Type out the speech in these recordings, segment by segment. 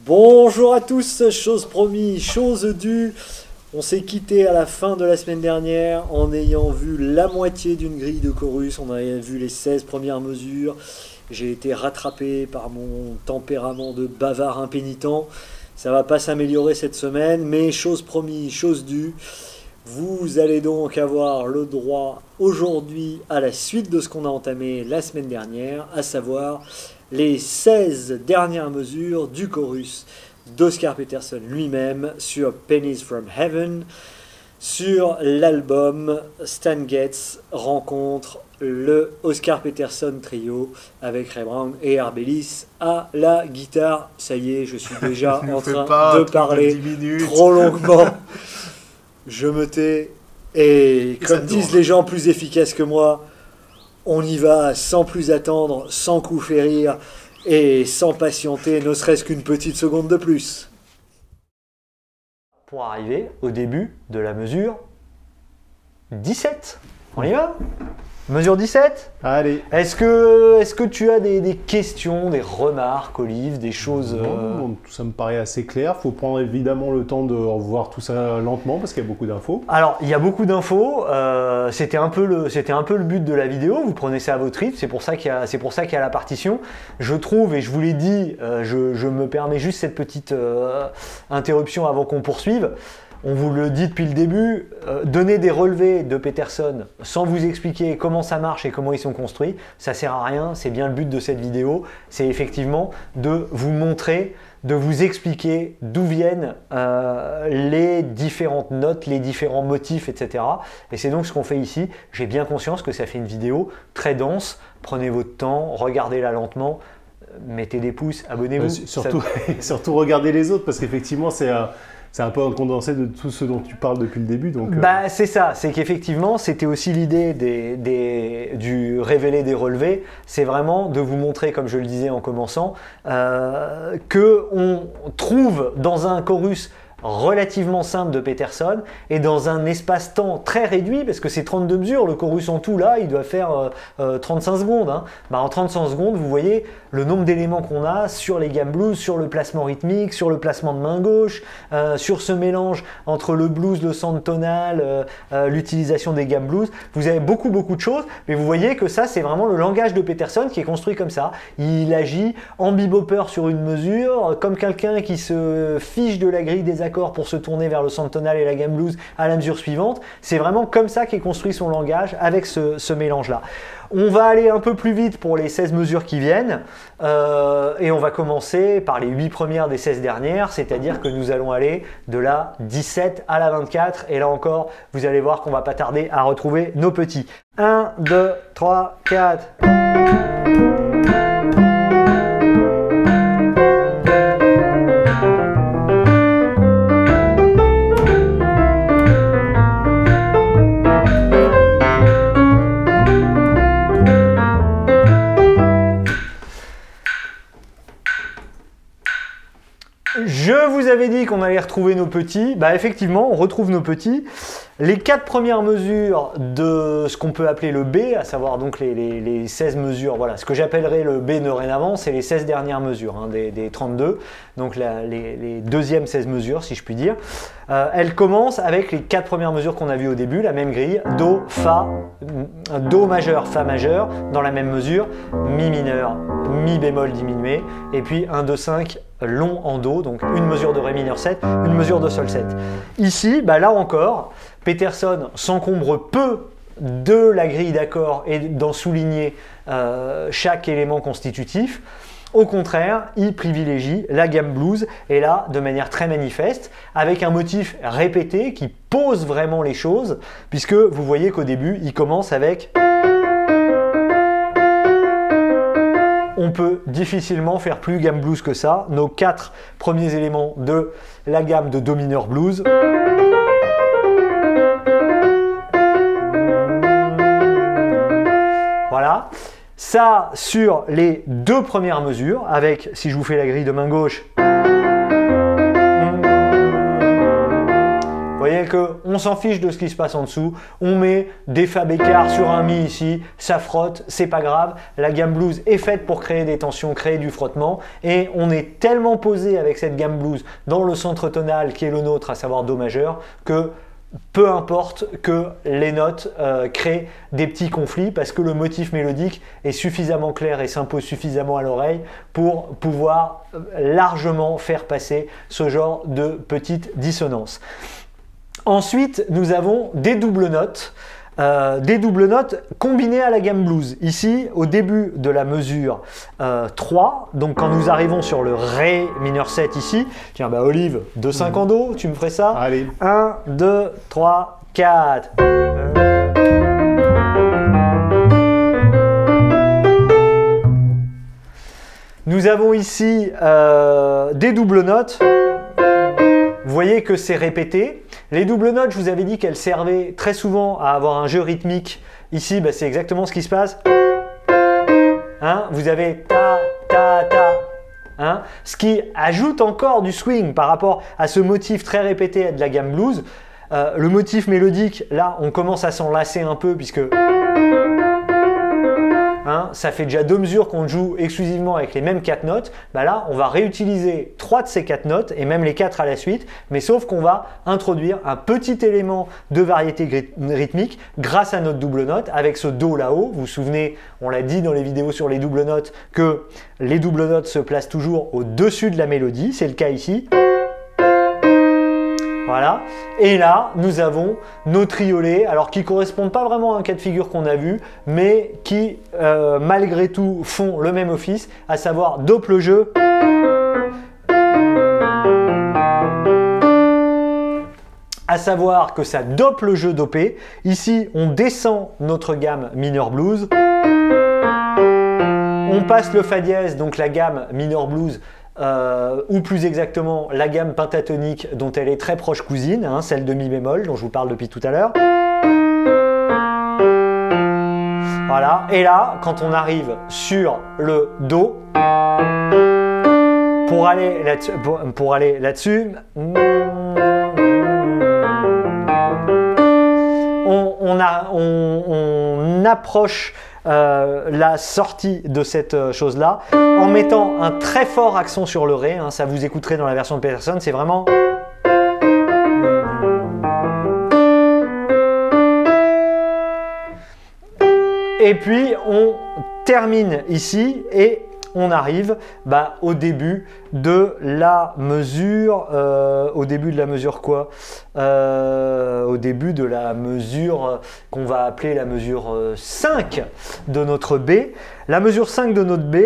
Bonjour à tous, chose promis, chose due. On s'est quitté à la fin de la semaine dernière en ayant vu la moitié d'une grille de chorus. On avait vu les 16 premières mesures. J'ai été rattrapé par mon tempérament de bavard impénitent. Ça va pas s'améliorer cette semaine, mais chose promis, chose due. Vous allez donc avoir le droit aujourd'hui à la suite de ce qu'on a entamé la semaine dernière, à savoir les 16 dernières mesures du chorus d'Oscar Peterson lui-même sur Pennies from Heaven, sur l'album Stan Getz rencontre le Oscar Peterson Trio avec Ray Brown et Arbelis à la guitare. Ça y est, je suis déjà en train de parler trop longuement. Je me tais et comme disent les gens plus efficaces que moi, on y va sans plus attendre, sans coup férir et sans patienter, ne serait-ce qu'une petite seconde de plus. Pour arriver au début de la mesure 17. On y va ? Mesure 17 ? Allez. Est-ce que tu as des questions, des remarques, Olive, des choses... Non, ça me paraît assez clair. Il faut prendre évidemment le temps de revoir tout ça lentement parce qu'il y a beaucoup d'infos. Alors, il y a beaucoup d'infos. C'était un peu le but de la vidéo. Vous prenez ça à votre rythme. C'est pour ça qu'il y a la partition. Je trouve, et je vous l'ai dit, je me permets juste cette petite interruption avant qu'on poursuive. On vous le dit depuis le début, donner des relevés de Peterson sans vous expliquer comment ça marche et comment ils sont construits, ça sert à rien. C'est bien le but de cette vidéo, c'est effectivement de vous montrer, de vous expliquer d'où viennent les différentes notes, les différents motifs, etc. Et c'est donc ce qu'on fait ici. J'ai bien conscience que ça fait une vidéo très dense. Prenez votre temps, regardez-la lentement, mettez des pouces, abonnez-vous. Surtout regardez les autres parce qu'effectivement c'est un peu un condensé de tout ce dont tu parles depuis le début. Donc, c'est ça, c'est qu'effectivement, c'était aussi l'idée du révéler des relevés. C'est vraiment de vous montrer, comme je le disais en commençant, qu'on trouve dans un chorus relativement simple de Peterson et dans un espace-temps très réduit, parce que c'est 32 mesures, le chorus en tout là, il doit faire 35 secondes. Hein. En 35 secondes, vous voyez le nombre d'éléments qu'on a sur les gammes blues, sur le placement rythmique, sur le placement de main gauche, sur ce mélange entre le blues, le centre tonal, l'utilisation des gammes blues. Vous avez beaucoup de choses, mais vous voyez que ça, c'est vraiment le langage de Peterson qui est construit comme ça. Il agit en bebopper sur une mesure, comme quelqu'un qui se fiche de la grille des accords pour se tourner vers le centre tonal et la gamme blues à la mesure suivante. C'est vraiment comme ça qu'est construit son langage avec ce mélange-là. On va aller un peu plus vite pour les 16 mesures qui viennent et on va commencer par les 8 premières des 16 dernières, c'est-à-dire que nous allons aller de la 17 à la 24 et là encore, vous allez voir qu'on va pas tarder à retrouver nos petits. 1, 2, 3, 4... Je vous avais dit qu'on allait retrouver nos petits. Effectivement, on retrouve nos petits. Les 4 premières mesures de ce qu'on peut appeler le B, à savoir donc les 16 mesures, voilà, ce que j'appellerais le B dorénavant, c'est les 16 dernières mesures des 32, donc les deuxièmes 16 mesures si je puis dire. Elles commencent avec les 4 premières mesures qu'on a vues au début, la même grille, Do, Fa, Do majeur, Fa majeur, dans la même mesure, Mi mineur, Mi bémol diminué, et puis 1, 2, 5, long en Do, donc une mesure de Ré mineur 7, une mesure de Sol 7. Ici, là encore, Peterson s'encombre peu de la grille d'accords et d'en souligner chaque élément constitutif. Au contraire, il privilégie la gamme blues et là, de manière très manifeste, avec un motif répété qui pose vraiment les choses, puisque vous voyez qu'au début, il commence avec... On peut difficilement faire plus gamme blues que ça. Nos 4 premiers éléments de la gamme de Do mineur blues. Voilà. Ça sur les 2 premières mesures, avec, si je vous fais la grille de main gauche, voyez qu'on s'en fiche de ce qui se passe en dessous. On met des fa bécard sur un mi ici, ça frotte, c'est pas grave. La gamme blues est faite pour créer des tensions, créer du frottement. Et on est tellement posé avec cette gamme blues dans le centre tonal qui est le nôtre, à savoir Do majeur, que peu importe que les notes créent des petits conflits parce que le motif mélodique est suffisamment clair et s'impose suffisamment à l'oreille pour pouvoir largement faire passer ce genre de petites dissonances. Ensuite, nous avons des doubles notes combinées à la gamme blues. Ici, au début de la mesure 3, donc quand nous arrivons sur le Ré mineur 7 ici, tiens, bah Olive, 2-5 en Do, tu me ferais ça? Allez. 1, 2, 3, 4. Nous avons ici des doubles notes. Vous voyez que c'est répété. Les doubles notes, je vous avais dit qu'elles servaient très souvent à avoir un jeu rythmique. Ici, bah, c'est exactement ce qui se passe. Hein, vous avez ta, ta, ta. Hein, ce qui ajoute encore du swing par rapport à ce motif très répété de la gamme blues. Le motif mélodique, là, on commence à s'en lasser un peu puisque ça fait déjà 2 mesures qu'on joue exclusivement avec les mêmes 4 notes. Bah là, on va réutiliser 3 de ces 4 notes et même les 4 à la suite, mais sauf qu'on va introduire un petit élément de variété rythmique grâce à notre double note avec ce Do là-haut. Vous vous souvenez, on l'a dit dans les vidéos sur les doubles notes, que les doubles notes se placent toujours au-dessus de la mélodie. C'est le cas ici. Voilà. Et là, nous avons nos triolets, alors qui ne correspondent pas vraiment à un cas de figure qu'on a vu, mais qui, malgré tout, font le même office, à savoir dope le jeu. À savoir que ça dope le jeu dopé. Ici, on descend notre gamme mineur blues. On passe le fa dièse, donc la gamme mineur blues, ou plus exactement la gamme pentatonique dont elle est très proche cousine, hein, celle de mi bémol dont je vous parle depuis tout à l'heure. Voilà, et là, quand on arrive sur le Do, pour aller là-dessus, on approche la sortie de cette chose-là en mettant un très fort accent sur le Ré, hein, ça vous écouterez dans la version de Peterson, c'est vraiment... Et puis on termine ici et on arrive au début de la mesure, au début de la mesure quoi au début de la mesure qu'on va appeler la mesure 5 de notre B. La mesure 5 de notre B,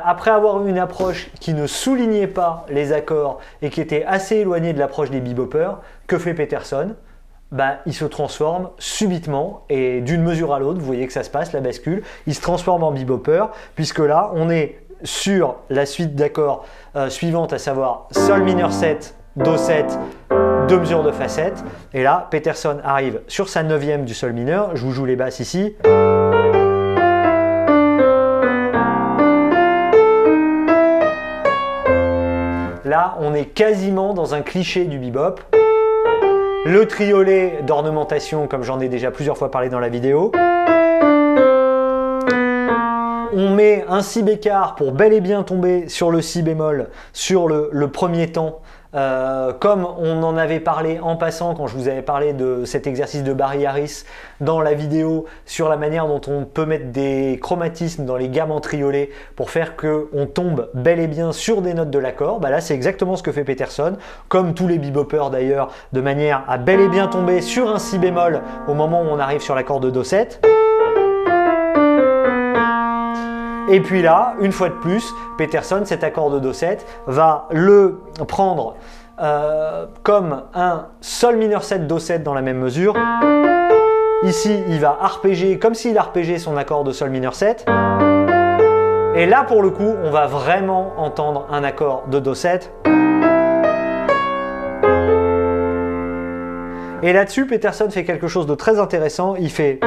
après avoir eu une approche qui ne soulignait pas les accords et qui était assez éloignée de l'approche des beboppers, que fait Peterson? Il se transforme subitement et d'une mesure à l'autre, vous voyez que ça se passe, la bascule, il se transforme en bebopper puisque là on est sur la suite d'accords suivante, à savoir Sol mineur 7, Do 7, 2 mesures de Fa 7. Et là, Peterson arrive sur sa 9e du Sol mineur. Je vous joue les basses ici. Là, on est quasiment dans un cliché du bebop. Le triolet d'ornementation, comme j'en ai déjà plusieurs fois parlé dans la vidéo. On met un si bécard pour bel et bien tomber sur le si bémol sur le premier temps, comme on en avait parlé en passant quand je vous avais parlé de cet exercice de Barry Harris dans la vidéo sur la manière dont on peut mettre des chromatismes dans les gammes en triolet pour faire qu'on tombe bel et bien sur des notes de l'accord. Là, c'est exactement ce que fait Peterson, comme tous les beboppers d'ailleurs, de manière à bel et bien tomber sur un si bémol au moment où on arrive sur l'accord de Do 7. Et puis là, une fois de plus, Peterson, cet accord de Do 7, va le prendre comme un Sol mineur 7, Do 7 dans la même mesure. Ici, il va arpéger comme s'il arpégeait son accord de Sol mineur 7. Et là, pour le coup, on va vraiment entendre un accord de Do 7. Et là-dessus, Peterson fait quelque chose de très intéressant. Il fait...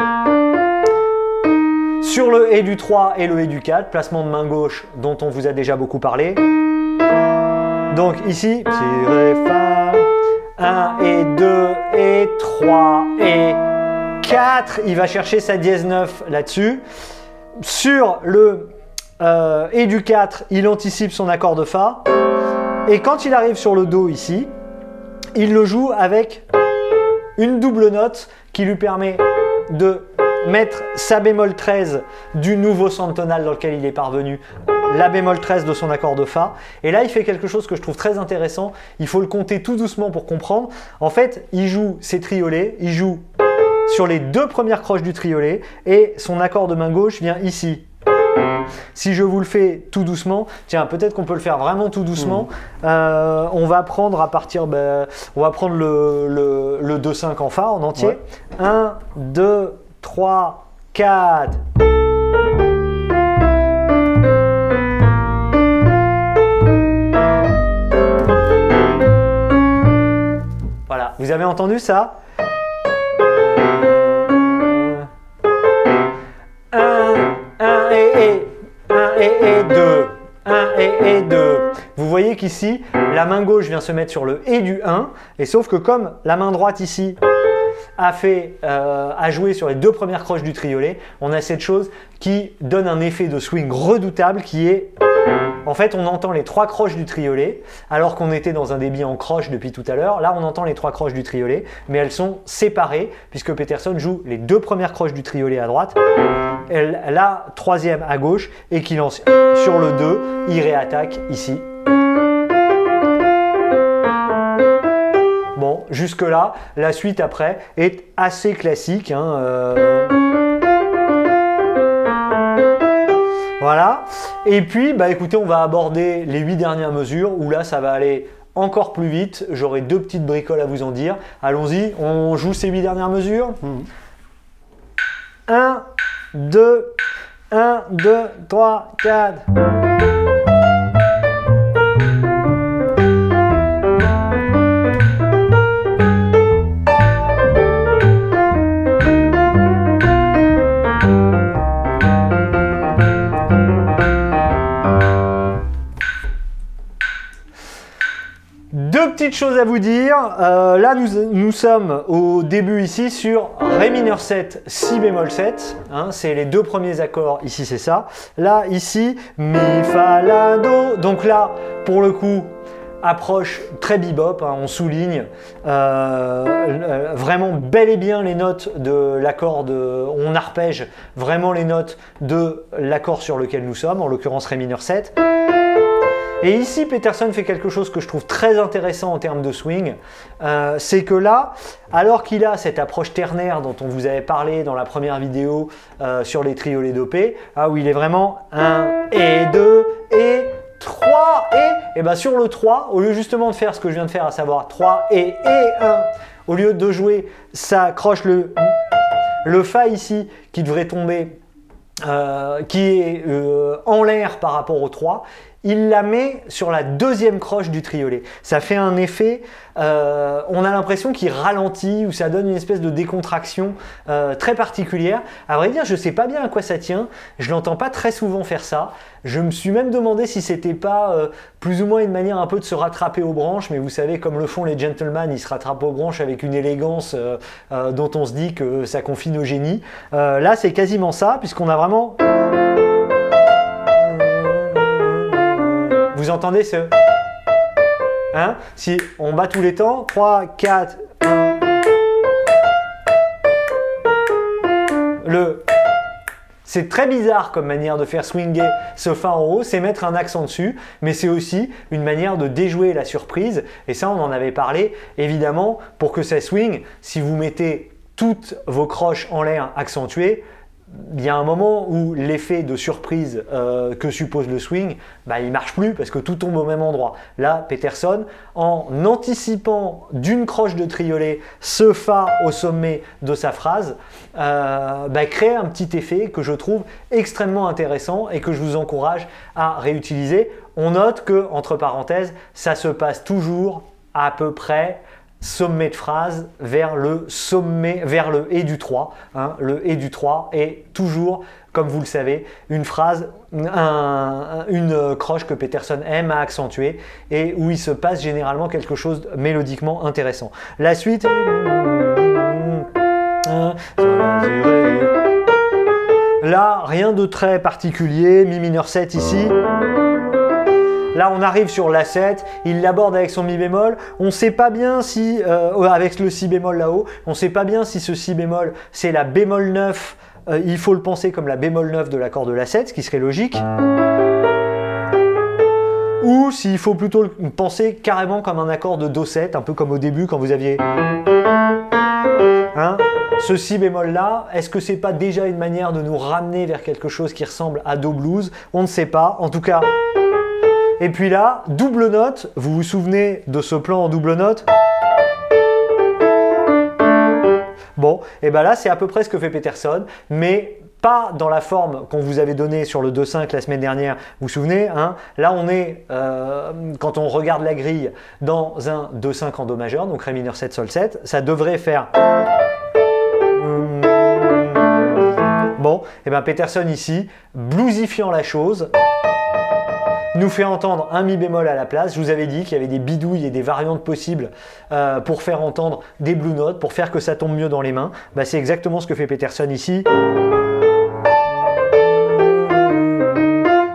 Sur le Et du 3 et le Et du 4, placement de main gauche dont on vous a déjà beaucoup parlé. Donc ici, si, Ré, Fa, 1 et 2 et 3 et 4. Il va chercher sa dièse 9 là-dessus. Sur le et du 4, il anticipe son accord de Fa. Et quand il arrive sur le Do ici, il le joue avec une double note qui lui permet de mettre sa bémol 13 du nouveau centre tonal dans lequel il est parvenu, la bémol 13 de son accord de Fa. Et là, il fait quelque chose que je trouve très intéressant. Il faut le compter tout doucement pour comprendre. En fait, il joue ses triolets, il joue sur les deux premières croches du triolet et son accord de main gauche vient ici. Si je vous le fais tout doucement, tiens, peut-être qu'on peut le faire vraiment tout doucement. On va prendre à partir, on va prendre le 2-5 en Fa en entier. Ouais. 1, 2, 3, 4. Voilà, vous avez entendu ça? 1 et 2, 1 et 2. Vous voyez qu'ici, la main gauche vient se mettre sur le et du 1, et sauf que comme la main droite ici a joué sur les deux premières croches du triolet, on a cette chose qui donne un effet de swing redoutable qui est, en fait, on entend les trois croches du triolet, alors qu'on était dans un débit en croche depuis tout à l'heure. Là, on entend les trois croches du triolet, mais elles sont séparées, puisque Peterson joue les deux premières croches du triolet à droite, la troisième à gauche, et qu'il lance sur le 2, il réattaque ici. Bon, jusque-là, la suite après est assez classique. Voilà. Et puis, écoutez, on va aborder les 8 dernières mesures, où là, ça va aller encore plus vite. J'aurai deux petites bricoles à vous en dire. Allons-y, on joue ces 8 dernières mesures. 1, 2, 1, 2, 3, 4. Deux petites choses à vous dire. Là, nous sommes au début ici sur Ré mineur 7, Si bémol 7. C'est les deux premiers accords. Ici, c'est ça. Là, ici, Mi, Fa, La, Do. Donc là, pour le coup, approche très bebop. On souligne vraiment bel et bien les notes de l'accord on arpège vraiment les notes de l'accord sur lequel nous sommes, en l'occurrence Ré mineur 7. Et ici, Peterson fait quelque chose que je trouve très intéressant en termes de swing. C'est que là, alors qu'il a cette approche ternaire dont on vous avait parlé dans la première vidéo sur les triolets dopés, où il est vraiment 1 et 2 et 3 et bien sur le 3, au lieu justement de faire ce que je viens de faire, à savoir 3 et 1, au lieu de jouer, ça accroche le Fa ici qui devrait tomber, qui est en l'air par rapport au 3, il la met sur la deuxième croche du triolet. Ça fait un effet, on a l'impression qu'il ralentit ou ça donne une espèce de décontraction très particulière. À vrai dire, je ne sais pas bien à quoi ça tient, je l'entends pas très souvent faire ça. Je me suis même demandé si c'était pas plus ou moins une manière un peu de se rattraper aux branches, mais vous savez, comme le font les gentlemen, ils se rattrapent aux branches avec une élégance dont on se dit que ça confine au génie. Là, c'est quasiment ça, puisqu'on a vraiment... Vous entendez ce... Si on bat tous les temps, 3, 4... C'est très bizarre comme manière de faire swinger ce Fa en haut, c'est mettre un accent dessus, mais c'est aussi une manière de déjouer la surprise. Et ça, on en avait parlé. Évidemment, pour que ça swing, si vous mettez toutes vos croches en l'air accentuées, il y a un moment où l'effet de surprise que suppose le swing, il ne marche plus parce que tout tombe au même endroit. Là, Peterson, en anticipant d'une croche de triolet ce Fa au sommet de sa phrase, crée un petit effet que je trouve extrêmement intéressant et que je vous encourage à réutiliser. On note que, entre parenthèses, ça se passe toujours à peu près sommet de phrase vers le sommet, vers le et du 3. Hein. Le et du 3 est toujours, comme vous le savez, une phrase, une croche que Peterson aime à accentuer et où il se passe généralement quelque chose de mélodiquement intéressant. La suite... Là, rien de très particulier, mi mineur 7 ici. Là, on arrive sur la 7, il l'aborde avec son mi bémol. On ne sait pas bien si, avec le si bémol là-haut, on ne sait pas bien si ce si bémol, c'est la bémol 9. Il faut le penser comme la bémol 9 de l'accord de la 7, ce qui serait logique. Ou s'il faut plutôt le penser carrément comme un accord de Do 7, un peu comme au début quand vous aviez... Hein, ce si bémol là, est-ce que c'est pas déjà une manière de nous ramener vers quelque chose qui ressemble à Do blues? On ne sait pas, en tout cas. Et puis là, double note, vous vous souvenez de ce plan en double note? Bon, et bien là c'est à peu près ce que fait Peterson, mais pas dans la forme qu'on vous avait donnée sur le 2-5 la semaine dernière, vous vous souvenez, hein? Là on est, quand on regarde la grille, dans un 2-5 en Do majeur, donc Ré mineur 7, Sol 7, ça devrait faire... Bon, et bien Peterson ici, bluesifiant la chose, nous fait entendre un mi bémol à la place. Je vous avais dit qu'il y avait des bidouilles et des variantes possibles pour faire entendre des blue notes, pour faire que ça tombe mieux dans les mains. Bah, c'est exactement ce que fait Peterson ici.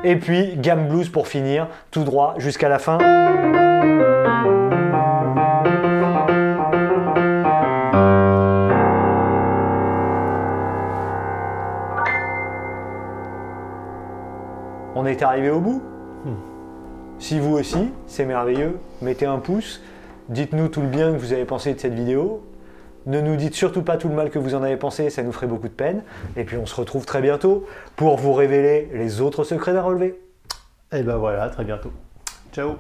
Et puis gamme blues pour finir, tout droit jusqu'à la fin. On est arrivé au bout. Si vous aussi, c'est merveilleux, mettez un pouce, dites-nous tout le bien que vous avez pensé de cette vidéo. Ne nous dites surtout pas tout le mal que vous en avez pensé, ça nous ferait beaucoup de peine. Et puis on se retrouve très bientôt pour vous révéler les autres secrets à relever. Et ben voilà, très bientôt. Ciao.